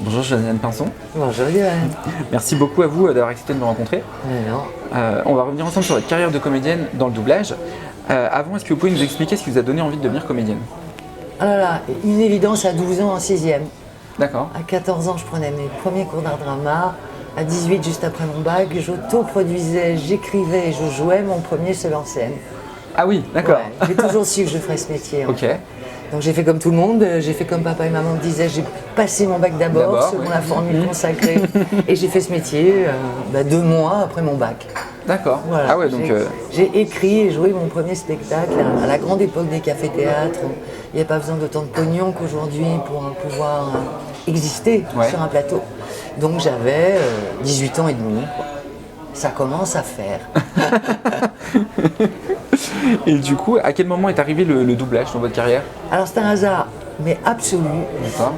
Bonjour Josiane Pinson. Bonjour Johan. Merci beaucoup à vous d'avoir accepté de nous rencontrer. Non. On va revenir ensemble sur votre carrière de comédienne dans le doublage. Avant, est-ce que vous pouvez nous expliquer ce qui vous a donné envie de devenir comédienne? Ah là là, une évidence à 12 ans en 6e. D'accord. À 14 ans, je prenais mes premiers cours d'art drama. À 18, juste après mon bac, j'auto-produisais, j'écrivais et je jouais mon premier seul en scène. Ah oui, d'accord. Ouais, j'ai toujours su que je ferais ce métier. Ok. Donc j'ai fait comme tout le monde, j'ai fait comme papa et maman me disaient, j'ai passé mon bac d'abord, selon la formule consacrée, et j'ai fait ce métier 2 mois après mon bac. D'accord. Voilà. Ah ouais, donc. J'ai écrit et joué mon premier spectacle à la grande époque des cafés-théâtres. Il n'y a pas besoin d'autant de pognon qu'aujourd'hui pour pouvoir exister sur un plateau. Donc j'avais 18 ans et demi. Ça commence à faire. Et du coup, à quel moment est arrivé le doublage dans votre carrière? Alors c'est un hasard, mais absolu. D'accord.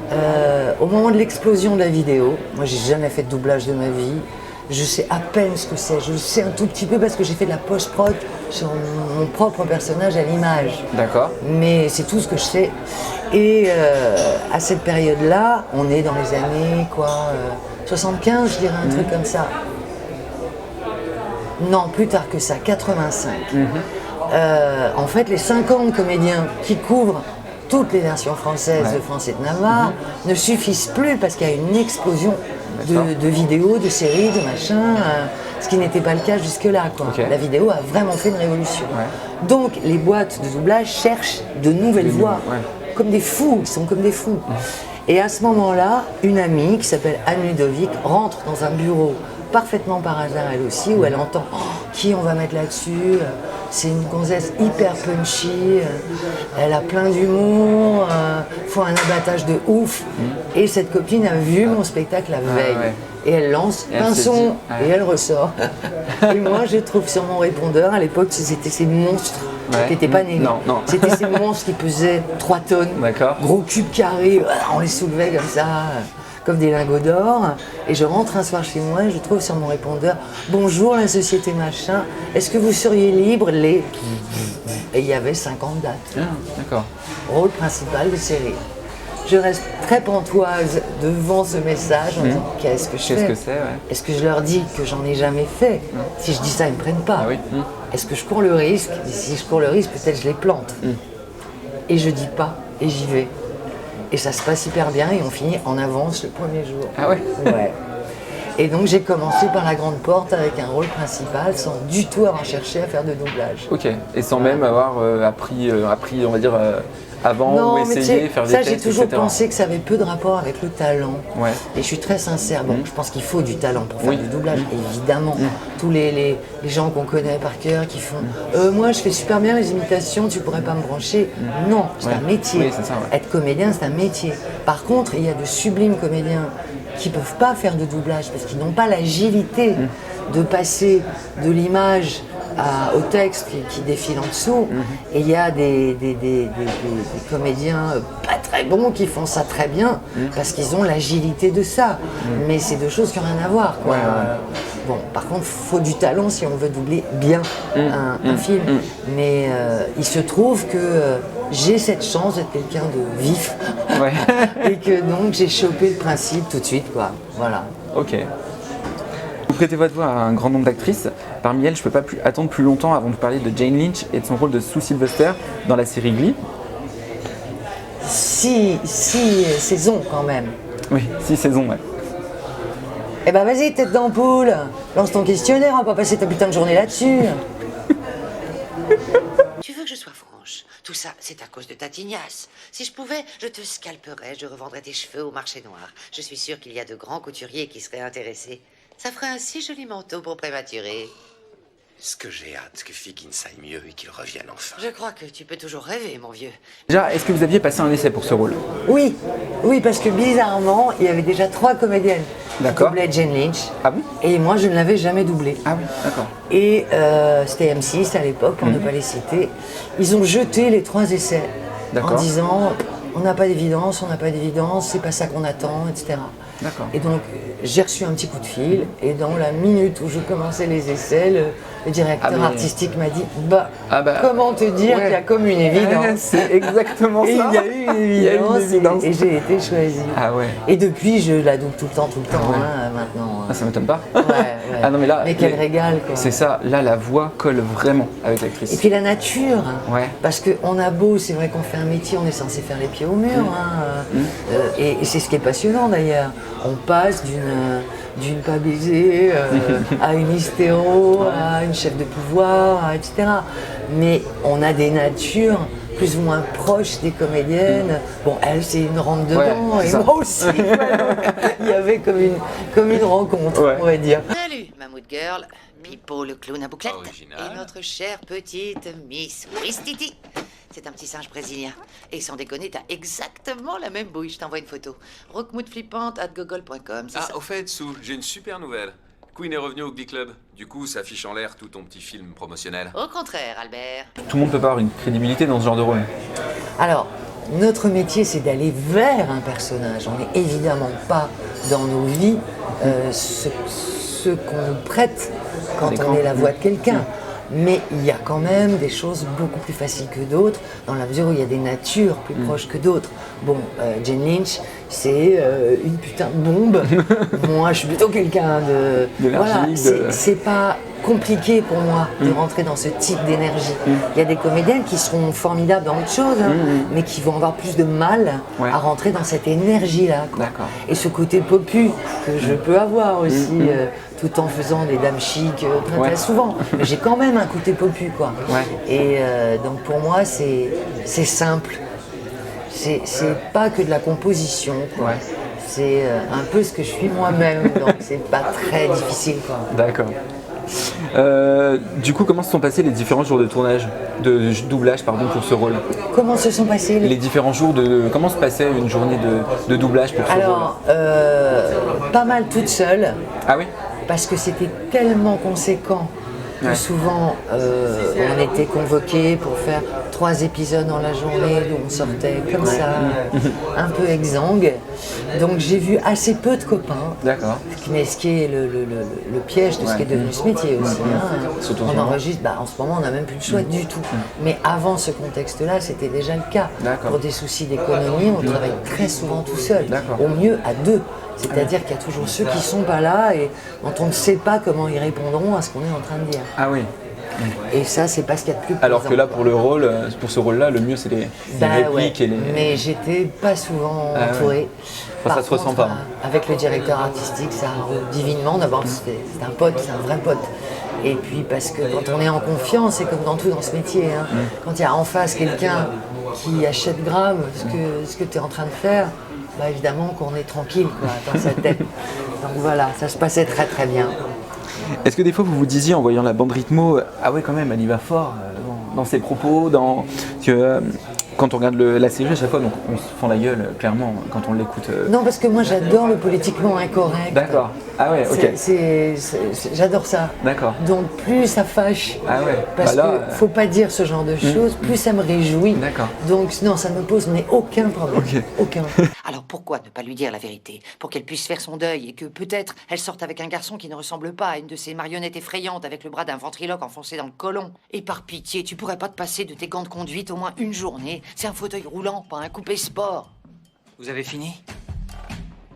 Au moment de l'explosion de la vidéo, moi j'ai jamais fait de doublage de ma vie. Je sais à peine ce que c'est. Je le sais un tout petit peu parce que j'ai fait de la post-prod sur mon propre personnage à l'image. D'accord. Mais c'est tout ce que je sais. Et à cette période-là, on est dans les années 75, je dirais, un truc comme ça. Non, plus tard que ça, 85. En fait, les 50 comédiens qui couvrent toutes les versions françaises de France et de Navarre ne suffisent plus parce qu'il y a une explosion de vidéos, de séries, de machins, ce qui n'était pas le cas jusque-là. La vidéo a vraiment fait une révolution. Donc, les boîtes de doublage cherchent de nouvelles voix, comme des fous, ils sont comme des fous. Et à ce moment-là, une amie qui s'appelle Anne Ludovic rentre dans un bureau parfaitement par hasard elle aussi, où elle entend qui on va mettre là-dessus. C'est une gonzesse hyper punchy, elle a plein d'humour, faut un abattage de ouf. Et cette copine a vu mon spectacle la veille. Et elle lance Pinson et elle ressort. Et moi je trouve sur mon répondeur, à l'époque c'était ces monstres qui n'étaient pas nés. Non. C'était ces monstres qui pesaient 3 tonnes, gros cubes carrés, on les soulevait comme ça. Comme des lingots d'or, et je rentre un soir chez moi et je trouve sur mon répondeur « Bonjour la société machin, est-ce que vous seriez libre les... » Et il y avait 50 dates. D'accord. Rôle principal de série. Je reste très pantoise devant ce message en disant « Qu'est-ce que je fais ? Est-ce que je leur dis que j'en ai jamais fait ? Si je dis ça, ils ne me prennent pas. Est-ce que je cours le risque ? Et si je cours le risque, peut-être je les plante. Et je dis pas, et j'y vais. Et ça se passe hyper bien et on finit en avance le premier jour. Ah ouais? Ouais. Et donc j'ai commencé par la grande porte avec un rôle principal sans du tout avoir cherché à faire de doublage. Ok. Et sans même avoir appris, on va dire, avant non, ou essayé, faire des ça, tests, j'ai toujours etc. pensé que ça avait peu de rapport avec le talent. Ouais. Et je suis très sincère. Bon, je pense qu'il faut du talent pour faire du doublage, évidemment. Tous les gens qu'on connaît par cœur qui font moi, je fais super bien les imitations, tu pourrais pas me brancher. Non, c'est un métier. Oui, c'est ça, Être comédien, c'est un métier. Par contre, il y a de sublimes comédiens qui peuvent pas faire de doublage parce qu'ils n'ont pas l'agilité de passer de l'image au texte qui défile en dessous. Et il y a des comédiens pas très bons qui font ça très bien parce qu'ils ont l'agilité de ça. Mais c'est deux choses qui n'ont rien à voir. Bon, par contre, il faut du talent si on veut doubler bien un film. Mais il se trouve que j'ai cette chance d'être quelqu'un de vif et que donc j'ai chopé le principe tout de suite. Voilà. Ok. Vous prêtez votre voix à un grand nombre d'actrices. Parmi elles, je ne peux pas attendre plus longtemps avant de parler de Jane Lynch et de son rôle de Sue Sylvester dans la série Glee. 6 saisons quand même. Oui, 6 saisons, ouais. Eh ben vas-y, tête d'ampoule, lance ton questionnaire, on va pas passer ta putain de journée là-dessus. Tu veux que je sois franche? Tout ça, c'est à cause de ta tignasse. Si je pouvais, je te scalperais, je revendrais tes cheveux au marché noir. Je suis sûre qu'il y a de grands couturiers qui seraient intéressés. Ça ferait un si joli manteau pour prématuré. Est-ce que j'ai hâte que Figgins aille mieux et qu'il revienne enfin? Je crois que tu peux toujours rêver, mon vieux. Déjà, est-ce que vous aviez passé un essai pour ce rôle? Oui, parce que bizarrement, il y avait déjà 3 comédiennes qui doublaient Jane Lynch. Ah bon? Et moi, je ne l'avais jamais doublée. Ah oui, d'accord. Et c'était M6 à l'époque, pour ne pas les citer. Ils ont jeté les 3 essais en disant on n'a pas d'évidence, c'est pas ça qu'on attend, etc. D'accord. Et donc, j'ai reçu un petit coup de fil, et dans la minute où je commençais les essais, le directeur Ah, mais- artistique m'a dit comment te dire ouais. qu'il y a comme une évidence. C'est exactement ça. Et il y a eu une Il y a eu une évidence, évidence. et j'ai été choisie. Ah ouais. Et depuis, je la double tout le temps, ouais. maintenant. Ah, ça m'étonne pas. Ouais. Ah non mais là, Mais quel régal, quoi. c'est ça. Là, la voix colle vraiment avec l'actrice. Et puis la nature, Ouais. parce qu'on a beau, c'est vrai qu'on fait un métier, on est censé faire les pieds au mur, et c'est ce qui est passionnant d'ailleurs. On passe d'une pas baisée à une hystéro, à une chef de pouvoir, etc. Mais on a des natures plus ou moins proches des comédiennes. Bon, elle, c'est une rentre dedans, Ouais, c'est et ça. moi aussi. Ouais, donc, il y avait comme une rencontre, Ouais. on va dire. Salut, Mammouth Girl, Pipo le clown à bouclette Original. et notre chère petite Miss Wistiti. C'est un petit singe brésilien. Et sans déconner, t'as exactement la même bouille. Je t'envoie une photo. rockmoutflippante@gogol.com, c'est Ah, ça. au fait, Sue, j'ai une super nouvelle. Queen est revenue au Glee Club. Du coup, ça affiche en l'air tout ton petit film promotionnel. Au contraire, Albert. Tout le monde peut pas avoir une crédibilité dans ce genre de rôle. Alors, notre métier, c'est d'aller vers un personnage. On n'est évidemment pas dans nos vies ce qu'on nous prête quand L'écran. on est la voix de quelqu'un. Mais il y a quand même des choses beaucoup plus faciles que d'autres, dans la mesure où il y a des natures plus proches que d'autres. Bon, Jane Lynch, c'est une putain de bombe. Moi, je suis plutôt quelqu'un de... D'énergie, Voilà, de- c'est pas compliqué pour moi de rentrer dans ce type d'énergie. Il y a des comédiennes qui seront formidables dans autre chose, mais qui vont avoir plus de mal Ouais. à rentrer dans cette énergie-là, quoi. D'accord. Et ce côté popu que je peux avoir aussi, tout en faisant des dames chic très, Ouais. très souvent. Mais j'ai quand même un côté popu, quoi. Ouais. Et donc pour moi, c'est simple. C'est pas que de la composition, quoi. Ouais. C'est un peu ce que je suis moi-même, donc c'est pas très difficile, quoi. D'accord. Du coup, comment se sont passés les différents jours de tournage, de doublage, pardon, pour ce rôle? Comment se sont passés Les différents jours comment se passait une journée de doublage pour ce rôle? Alors, pas mal toute seule, Ah oui? parce que c'était tellement conséquent que Ouais. souvent on était convoqués pour faire 3 épisodes dans la journée, d'où on sortait comme ça, un peu exsangue. Donc j'ai vu assez peu de copains. D'accord. Mais ce qui est le piège de ce qui est devenu ce métier aussi. hein. Surtout en ce On moment. enregistre, en ce moment on n'a même plus le choix du tout. Mais avant ce contexte-là, c'était déjà le cas. D'accord. Pour des soucis d'économie, on travaille très souvent tout seul. D'accord. Au mieux à 2. C'est-à-dire qu'il y a toujours ceux qui sont pas là et dont on ne sait pas comment ils répondront à ce qu'on est en train de dire. Ah oui. Et ça, c'est pas ce qu'il y a de plus Alors que plaisant. là, pour ce rôle-là, le mieux, c'est les répliques et les... Mais j'étais pas souvent Ah ouais. entourée. Enfin, ça Par se ressent contre, pas. Avec le directeur artistique, ça roule divinement. D'abord, c'est un pote, c'est un vrai pote. Et puis parce que quand on est en confiance, c'est comme dans tout dans ce métier. hein. Quand il y a en face quelqu'un qui achète grave ce que tu es en train de faire, évidemment qu'on est tranquille quoi, dans sa tête. Donc voilà, ça se passait très très bien. Est-ce que des fois, vous vous disiez, en voyant la bande rythmo, ah ouais, quand même, elle y va fort dans ses propos, parce que quand on regarde la série à chaque fois, donc on se fend la gueule, clairement, quand on l'écoute. Non, parce que moi j'adore le politiquement incorrect. D'accord. Ah ouais, ok. J'adore ça. D'accord. Donc plus ça fâche, Ah ouais. parce Bah là, qu'il ne faut pas dire ce genre de choses, plus ça me réjouit. D'accord. Donc non, ça ne me pose mais aucun problème. Ok. Aucun. Alors pourquoi ne pas lui dire la vérité? Pour qu'elle puisse faire son deuil et que peut-être elle sorte avec un garçon qui ne ressemble pas à une de ces marionnettes effrayantes avec le bras d'un ventriloque enfoncé dans le côlon. Et par pitié, tu pourrais pas te passer de tes gants de conduite au moins une journée? C'est un fauteuil roulant, pas un coupé sport. Vous avez fini?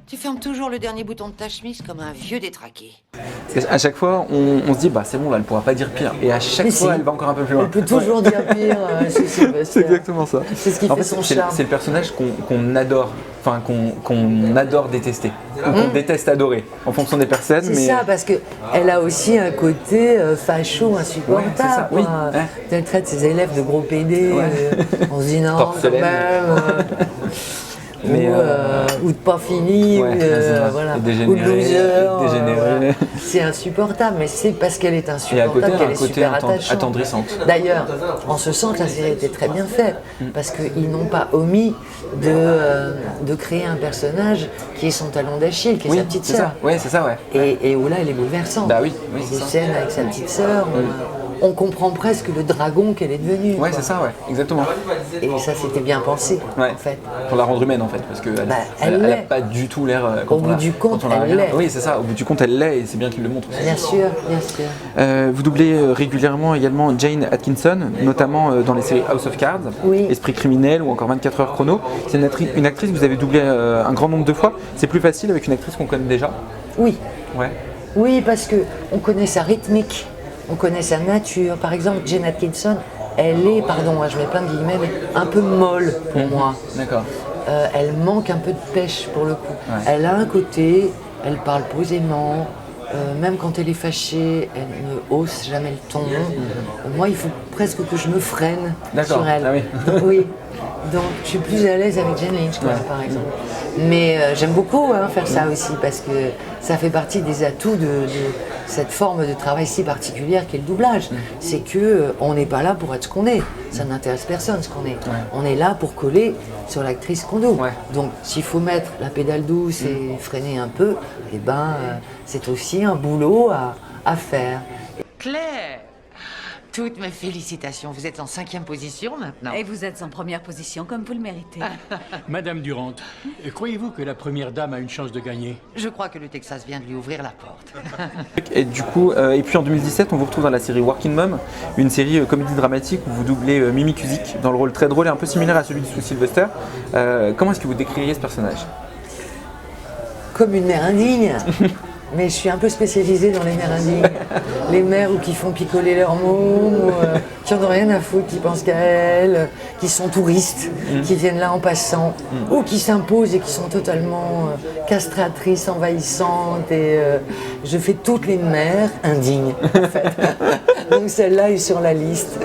Tu fermes toujours le dernier bouton de ta chemise comme un vieux détraqué. Parce qu'à chaque fois, on se dit, bah c'est bon, là, elle pourra pas dire pire. Et à chaque Mais fois, si. elle va encore un peu plus loin. On peut toujours dire pire. C'est exactement ça. C'est ce qui En fait fait, son c'est charme. le personnage qu'on adore, enfin qu'on adore détester, ou qu'on déteste adorer, en fonction des personnes. C'est mais ça, parce qu'elle a aussi un côté facho insupportable. Ouais, c'est ça, oui, quoi. ouais. Elle traite ses élèves de gros PD. Ouais. On se dit non, quand Porcelaine. même. Mais, ou de pas fini, ouais, ou, c'est ça. voilà. Et ou de dégénéré, loser. dégénéré. C'est insupportable, mais c'est parce qu'elle est Et à insupportable côté, elle a qu'elle un est côté super attachante. attendrissante. D'ailleurs, on se sent que la série était très bien faite, parce qu'ils n'ont pas omis de créer un personnage qui est son talon d'Achille, qui est Oui, sa petite c'est sœur. ça. Ouais, c'est ça, ouais. Et où là, elle est bouleversante. Bah oui, oui, Il y a c'est des ça. scènes avec sa petite sœur, on comprend presque le dragon qu'elle est devenue. Ouais, quoi. c'est ça, ouais, exactement. Et ça, c'était bien pensé, Ouais. en fait. Pour la rendre humaine en fait, parce qu'elle elle n'a l'est. pas du tout l'air. Au bout du compte, elle l'est. Oui, c'est ça, au bout du compte, elle l'est et c'est bien qu'il le montre aussi. Bien sûr, bien sûr. Vous doublez régulièrement également Jane Atkinson, notamment dans les séries House of Cards, Oui. Esprit criminel ou encore 24 heures chrono. C'est une actrice que vous avez doublée un grand nombre de fois. C'est plus facile avec une actrice qu'on connaît déjà. Oui, Ouais. oui, parce qu'on connaît sa rythmique, on connaît sa nature. Par exemple, Jane Atkinson, elle est, pardon, je mets plein de guillemets, mais un peu molle pour moi. D'accord. Elle manque un peu de pêche pour le coup. Ouais. Elle a un côté, elle parle posément, même quand elle est fâchée, elle ne hausse jamais le ton. Moi, il faut presque que je me freine D'accord. sur elle. Ah oui. Oui. Donc, je suis plus à l'aise avec Jane Lynch, quoi, Ouais. par exemple. Mais j'aime beaucoup faire ça aussi, parce que ça fait partie des atouts de cette forme de travail si particulière qu'est le doublage. C'est que on n'est pas là pour être ce qu'on est. Ça n'intéresse personne ce qu'on est. On est là pour coller sur l'actrice qu'on double. Ouais. Donc, s'il faut mettre la pédale douce et freiner un peu, eh ben, c'est aussi un boulot à faire. Claire, toutes mes félicitations. Vous êtes en 5e position maintenant. Et vous êtes en première position, comme vous le méritez. Madame Durand, croyez-vous que la première dame a une chance de gagner? Je crois que le Texas vient de lui ouvrir la porte. Et du coup, et puis en 2017, on vous retrouve dans la série Working Mom, une série comédie dramatique où vous doublez Mimi Cusick dans le rôle très drôle et un peu similaire à celui de Sue Sylvester. Comment est-ce que vous décririez ce personnage? Comme une mère indigne. Mais je suis un peu spécialisée dans les mères indignes. Les mères ou qui font picoler leurs mômes, ou qui en ont rien à foutre, qui pensent qu'à elles, qui sont touristes, qui viennent là en passant, ou qui s'imposent et qui sont totalement castratrices, envahissantes. Et je fais toutes les mères indignes, en fait. Donc celle-là est sur la liste.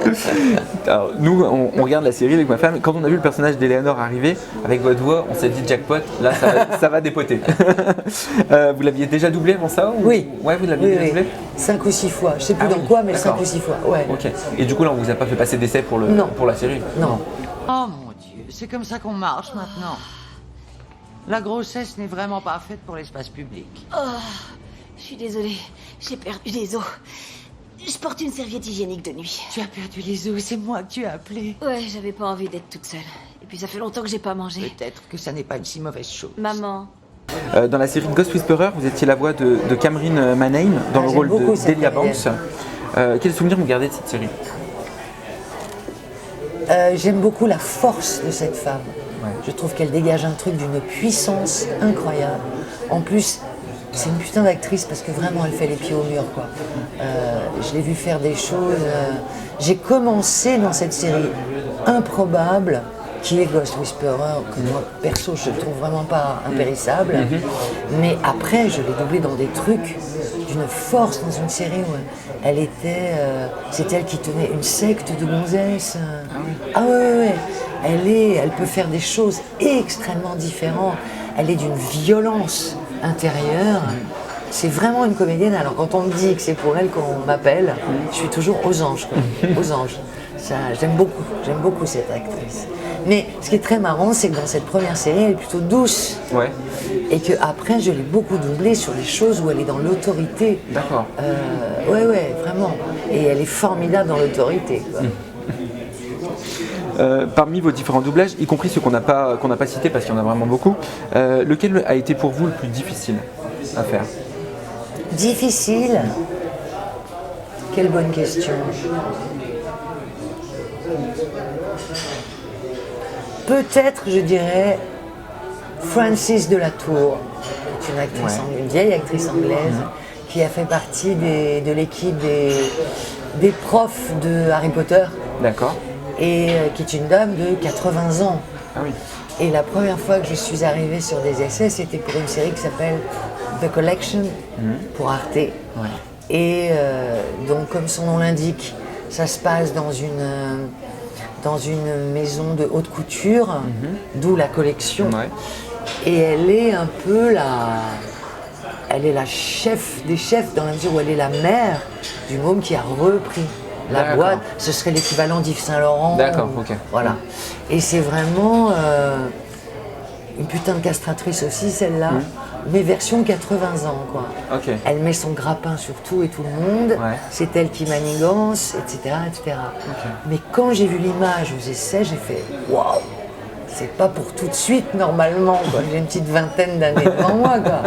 Alors, nous, on regarde la série avec ma femme. Quand on a vu le personnage d'Eleanor arriver avec votre voix, on s'est dit jackpot, là ça va dépoter. Vous l'aviez déjà doublé avant ça ou... Oui. Ouais, vous l'aviez déjà doublé 5 ou 6 fois. Je sais plus Ah dans oui, quoi, mais d'accord. 5 ou 6 fois. Ouais. Ok. Et du coup, là, on vous a pas fait passer d'essai pour Non. la série? Non. Oh mon Dieu, c'est comme ça qu'on marche maintenant. La grossesse n'est vraiment pas faite pour l'espace public. Je suis désolée, j'ai perdu des os. Je porte une serviette hygiénique de nuit. Tu as perdu les os, c'est moi que tu as appelé. Ouais, j'avais pas envie d'être toute seule. Et puis ça fait longtemps que j'ai pas mangé. Peut-être que ça n'est pas une si mauvaise chose. Maman, Dans la série Ghost Whisperer, vous étiez la voix de Cameron Manheim dans le j'aime rôle beaucoup de cette Delia comédienne. Banks. Quel souvenir vous gardez de cette série? J'aime beaucoup la force de cette femme. Ouais. Je trouve qu'elle dégage un truc d'une puissance incroyable. En plus, c'est une putain d'actrice parce que vraiment elle fait les pieds au mur, quoi. Je l'ai vue faire des choses. J'ai commencé dans cette série improbable qui est Ghost Whisperer, que moi perso je trouve vraiment pas impérissable. Mais après je l'ai doublée dans des trucs d'une force dans une série où elle était. C'est elle qui tenait une secte de gonzesses. Ah ouais. Elle peut faire des choses extrêmement différentes. Elle est d'une violence intérieure. C'est vraiment une comédienne. Alors quand on me dit que c'est pour elle qu'on m'appelle, je suis toujours aux anges, quoi. Aux anges. Ça, j'aime beaucoup cette actrice. Mais ce qui est très marrant, c'est que dans cette première série, elle est plutôt douce. Ouais. Et qu'après, je l'ai beaucoup doublée sur les choses où elle est dans l'autorité. D'accord. Ouais, vraiment. Et elle est formidable dans l'autorité, quoi. Parmi vos différents doublages, y compris ceux qu'on n'a pas cités parce qu'il y en a vraiment beaucoup, lequel a été pour vous le plus difficile à faire? Difficile? Quelle bonne question. Peut-être, je dirais, Frances de la Tour, qui est une actrice une vieille actrice anglaise, qui a fait partie de l'équipe des profs de Harry Potter, D'accord. et qui est une dame de 80 ans. Ah oui. Et la première fois que je suis arrivée sur des essais, c'était pour une série qui s'appelle The Collection, pour Arte. Ouais. Et donc, comme son nom l'indique, ça se passe dans une maison de haute couture, d'où la collection. Ouais. Et elle est un peu elle est la chef des chefs, dans la mesure où elle est la mère du môme qui a repris la D'accord. boîte. Ce serait l'équivalent d'Yves Saint-Laurent. D'accord, ok. Voilà. Et c'est vraiment une putain de castratrice aussi, celle-là, mais version 80 ans, quoi. Ok. Elle met son grappin sur tout et tout le monde, Ouais. c'est elle qui manigance, etc. etc. Mais quand j'ai vu l'image aux essais, j'ai fait waouh, c'est pas pour tout de suite normalement, quoi. J'ai une petite vingtaine d'années devant moi, quoi.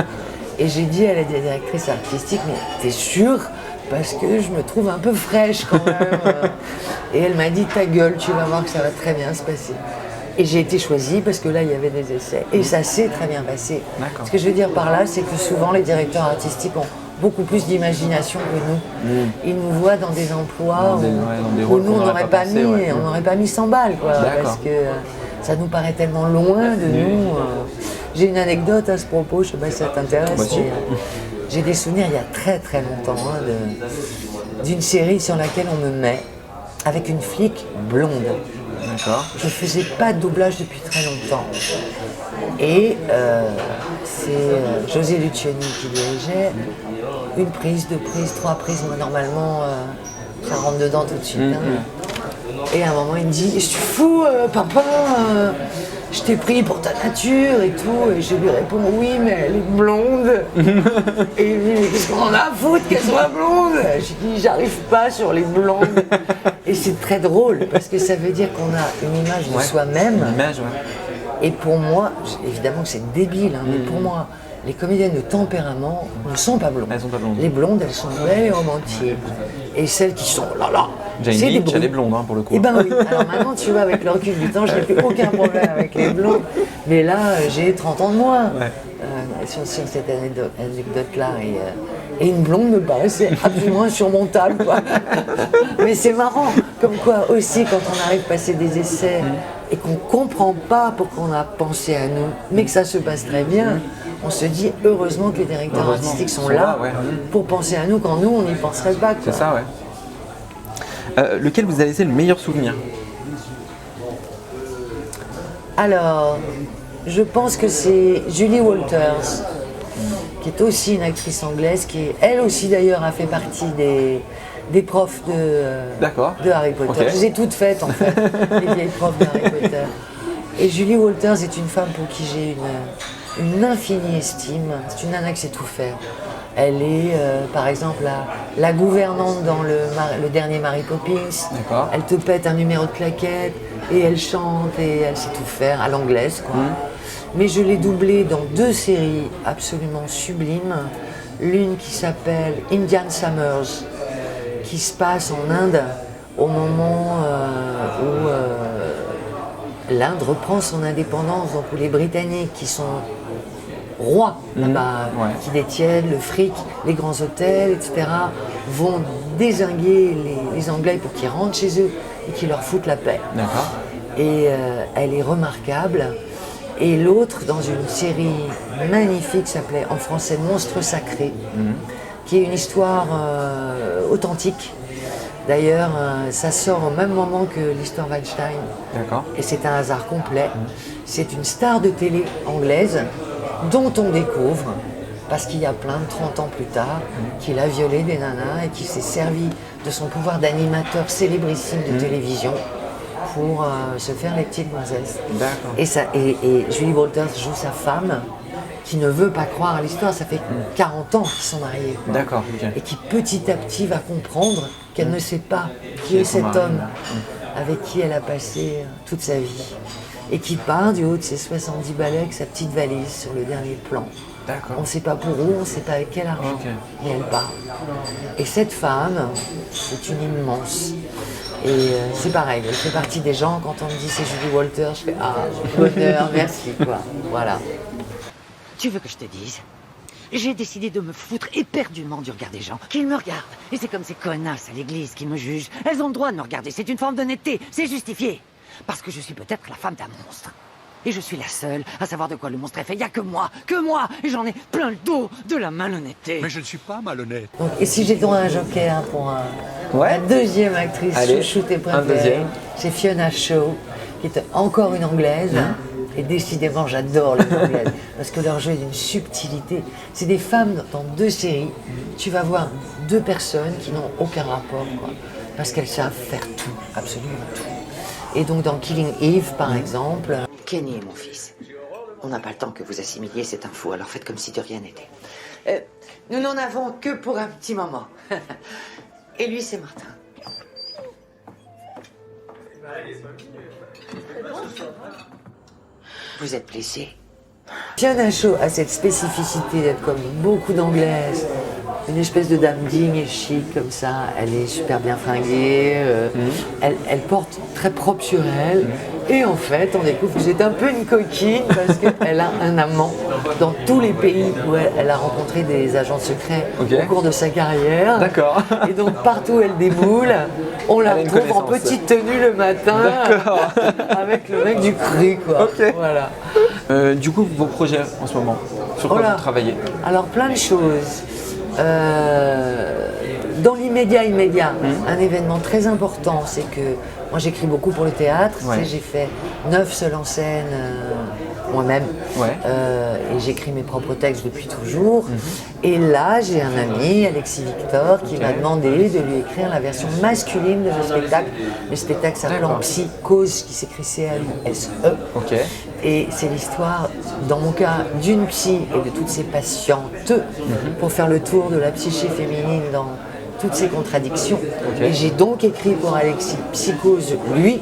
Et j'ai dit à la directrice artistique, mais t'es sûre? Parce que je me trouve un peu fraîche quand même. Et elle m'a dit, ta gueule, tu vas voir que ça va très bien se passer. Et j'ai été choisie parce que là, il y avait des essais. Et ça s'est très bien passé. D'accord. Ce que je veux dire par là, c'est que souvent, les directeurs artistiques ont beaucoup plus d'imagination que nous. Ils nous voient dans des emplois dans des où rôles nous, qu'on on n'aurait n'aurait pas pas, pensé, mis, ouais. on n'aurait pas mis 100 balles, quoi. D'accord. Parce que ça nous paraît tellement loin de nous. J'ai une anecdote à ce propos, je ne sais pas si ça t'intéresse. Bah, si. Mais, j'ai des souvenirs il y a très très longtemps d'une série sur laquelle on me met avec une flic blonde. D'accord. Je ne faisais pas de doublage depuis très longtemps. Et c'est José Luciani qui dirigeait. Une prise, deux prises, trois prises. Moi, normalement, ça rentre dedans tout de suite. Hein. Et à un moment, il me dit, je suis fou, papa, je t'ai pris pour ta nature et tout. Et je lui réponds, oui, mais elle est blonde. Et il me dit, mais qu'est-ce qu'on en a à foutre qu'elle soit blonde? Je dis, j'arrive pas sur les blondes. Et c'est très drôle, parce que ça veut dire qu'on a une image de soi-même. Une image, ouais. Et pour moi, évidemment que c'est débile, hein, mais pour moi, les comédiennes de tempérament ne sont pas blondes. Elles sont pas blondes. Les blondes, elles sont belles et romantiques. Et celles qui sont là, Jane c'est des Lynch, elle est brunes. blonde, hein, pour le coup. Eh ben oui, alors maintenant tu vois, avec le recul du temps, je n'ai plus aucun problème avec les blondes. Mais là, j'ai 30 ans de moins Ouais. sur cette anecdote-là. Et une blonde me paraissait absolument insurmontable, quoi. Mais c'est marrant, comme quoi aussi, quand on arrive à passer des essais et qu'on ne comprend pas pourquoi on a pensé à nous, mais que ça se passe très bien, on se dit heureusement que les directeurs Heureusement, artistiques sont ils sont là là, ouais. pour penser à nous quand nous, on n'y penserait pas, quoi. C'est ça, ouais. Lequel vous a laissé le meilleur souvenir? Alors, je pense que c'est Julie Walters, qui est aussi une actrice anglaise, qui elle aussi d'ailleurs a fait partie des profs de Harry Potter. Ok. Je les ai toutes faites en fait, les vieilles profs de Harry Potter. Et Julie Walters est une femme pour qui j'ai une infinie estime. C'est une nana qui sait tout faire. Elle est, par exemple, la gouvernante dans le dernier Mary Poppins. D'accord. Elle te pète un numéro de claquette et elle chante et elle sait tout faire à l'anglaise, quoi. Mais je l'ai doublée dans deux séries absolument sublimes. L'une qui s'appelle Indian Summers, qui se passe en Inde au moment où l'Inde reprend son indépendance, donc où les Britanniques qui sont rois là-bas, ouais. qui détiennent le fric, les grands hôtels, etc., vont dézinguer les Anglais pour qu'ils rentrent chez eux et qu'ils leur foutent la paix. D'accord. Et elle est remarquable. Et l'autre, dans une série magnifique, s'appelait en français Monstre Sacré, qui est une histoire authentique. D'ailleurs, ça sort au même moment que l'histoire Weinstein. D'accord. Et c'est un hasard complet. C'est une star de télé anglaise dont on découvre, parce qu'il y a plein de 30 ans plus tard, qu'il a violé des nanas et qu'il s'est servi de son pouvoir d'animateur célébrissime de télévision pour se faire les petites gonzesses. D'accord. Et Julie Walters joue sa femme qui ne veut pas croire à l'histoire. Ça fait 40 ans qu'ils sont mariés. Quoi. D'accord, ok. Et qui petit à petit va comprendre qu'elle ne sait pas qui est son cet mari. homme avec qui elle a passé toute sa vie. Et qui part du haut de ses 70 balais avec sa petite valise sur le dernier plan. D'accord. On ne sait pas pour où, on ne sait pas avec quel argent, Ok. mais elle part. Et cette femme, c'est une immense. Et c'est pareil, elle fait partie des gens, quand on me dit c'est Julie Walters, je fais ah, bonheur, merci, quoi. Voilà. Tu veux que je te dise? J'ai décidé de me foutre éperdument du regard des gens, qu'ils me regardent. Et c'est comme ces connasses à l'église qui me jugent. Elles ont le droit de me regarder, c'est une forme d'honnêteté, c'est justifié. Parce que je suis peut-être la femme d'un monstre. Et je suis la seule à savoir de quoi le monstre est fait. Il n'y a que moi, et j'en ai plein le dos de la malhonnêteté. Mais je ne suis pas malhonnête. Donc, et si j'ai droit à un joker pour Ouais. la deuxième actrice Allez, chouchoute et un préférée, deuxième. c'est Fiona Shaw, qui est encore une anglaise. Et décidément, j'adore les anglaises, parce que leur jeu est d'une subtilité. C'est des femmes dans deux séries. Tu vas voir deux personnes qui n'ont aucun rapport, quoi, parce qu'elles savent faire tout, absolument tout. Et donc dans Killing Eve, par exemple, Kenny est mon fils. On n'a pas le temps que vous assimiliez cette info, alors faites comme si de rien n'était. Nous n'en avons que pour un petit moment. Et lui, c'est Martin. Vous êtes blessé? Fiona Shaw a cette spécificité d'être comme beaucoup d'anglaises, une espèce de dame digne et chic comme ça. Elle est super bien fringuée, elle porte très propre sur elle. Et en fait, on découvre que c'est un peu une coquine parce qu'elle a un amant dans tous les pays où elle a rencontré des agents secrets au cours de sa carrière. D'accord. Et donc partout où elle déboule, on la Elle a une retrouve en connaissance. petite tenue le matin avec le mec du cri, quoi. Ok. Voilà. Du coup, vos projets en ce moment, sur quoi vous travaillez? Alors plein de choses. Dans l'immédiat, un événement très important, c'est que moi j'écris beaucoup pour le théâtre. Ouais. Tu sais, j'ai fait 9 seuls en scène moi-même. Ouais. Et j'écris mes propres textes depuis toujours. Et là, j'ai un ami, Alexis Victor, qui m'a demandé de lui écrire la version masculine de ce spectacle. Le spectacle s'appelant Psychose, qui s'écrit C-A-U-S-E. Ok. Et c'est l'histoire, dans mon cas, d'une psy et de toutes ses patientes, pour faire le tour de la psyché féminine dans toutes ses contradictions. Et j'ai donc écrit pour Alexis Psychose, lui,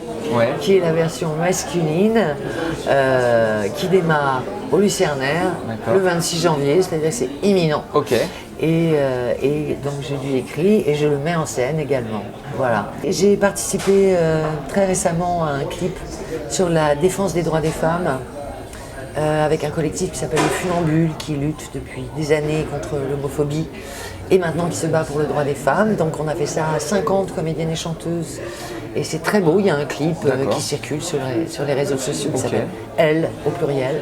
qui est la version masculine, qui démarre au Lucernaire le 26 janvier, c'est-à-dire que c'est imminent. Ok. Et donc je lui écris et je le mets en scène également. Voilà. Et j'ai participé très récemment à un clip sur la défense des droits des femmes avec un collectif qui s'appelle Les Funambules, qui lutte depuis des années contre l'homophobie et maintenant qui se bat pour le droit des femmes. Donc on a fait ça à 50 comédiennes et chanteuses. Et c'est très beau, il y a un clip qui circule sur les réseaux sociaux qui s'appelle Elle au pluriel,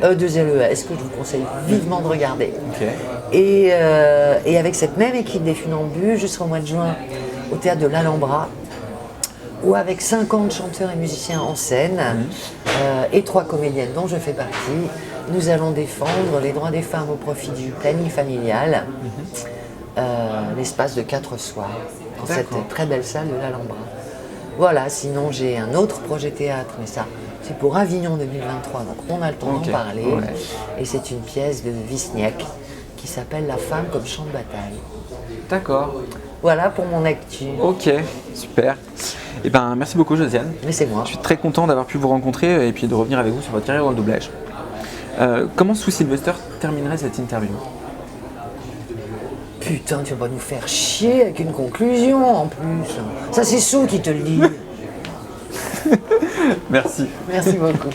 E2LES, que je vous conseille vivement de regarder. Et avec cette même équipe des Funambules, je serai au mois de juin au théâtre de l'Alhambra, où avec 50 chanteurs et musiciens en scène et 3 comédiennes dont je fais partie, nous allons défendre les droits des femmes au profit du planning familial, l'espace de 4 soirs, dans cette très belle salle de l'Alhambra. Voilà, sinon j'ai un autre projet théâtre, mais ça, c'est pour Avignon 2023, donc on a le temps d'en parler. Et c'est une pièce de Wisniewski qui s'appelle La femme comme champ de bataille. D'accord. Voilà pour mon actu. Ok, super. Eh ben, merci beaucoup Josiane. Mais c'est moi. Je suis très content d'avoir pu vous rencontrer et puis de revenir avec vous sur votre carrière au doublage. Comment Sous Sylvester terminerait cette interview? Putain, tu vas nous faire chier avec une conclusion en plus. Ça c'est Sou qui te le dit. Merci. Merci beaucoup.